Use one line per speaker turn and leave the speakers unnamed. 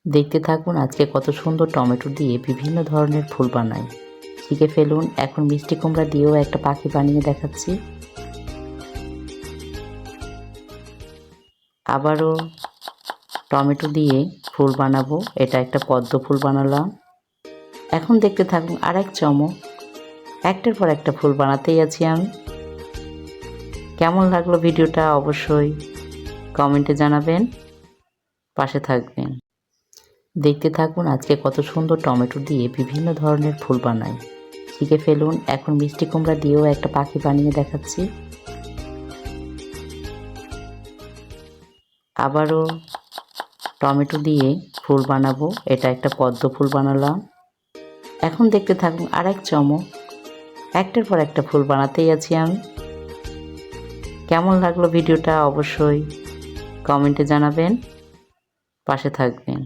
দেখতে থাকুন আজকে কত সুন্দর টমেটো দিয়ে বিভিন্ন ধরনের ফুল বানাই। শিখে ফেলুন। এখন মিষ্টি কুমড়া দিয়েও একটা পাখি বানিয়ে দেখাচ্ছি। আবারও টমেটো দিয়ে ফুল বানাবো। এটা একটা পদ্ম ফুল বানালাম। এখন দেখতে থাকুন আরেক চমক। একটার পর একটা ফুল বানাতেই আছি আমি। কেমন লাগলো ভিডিওটা অবশ্যই কমেন্টে জানাবেন, পাশে থাকবেন। দেখতে থাকুন আজকে কত সুন্দর টমেটো দিয়ে বিভিন্ন ধরনের ফুল বানাই। শিখে ফেলুন। এখন মিষ্টি কুমড়া দিয়েও একটা পাখি বানিয়ে দেখাচ্ছি। আবারও টমেটো দিয়ে ফুল বানাবো। এটা একটা পদ্ম ফুল বানালাম। এখন দেখতে থাকুন আরেক চমক। একটার পর একটা ফুল বানাতেই আছি আমি। কেমন লাগলো ভিডিওটা অবশ্যই কমেন্টে জানাবেন, পাশে থাকবেন।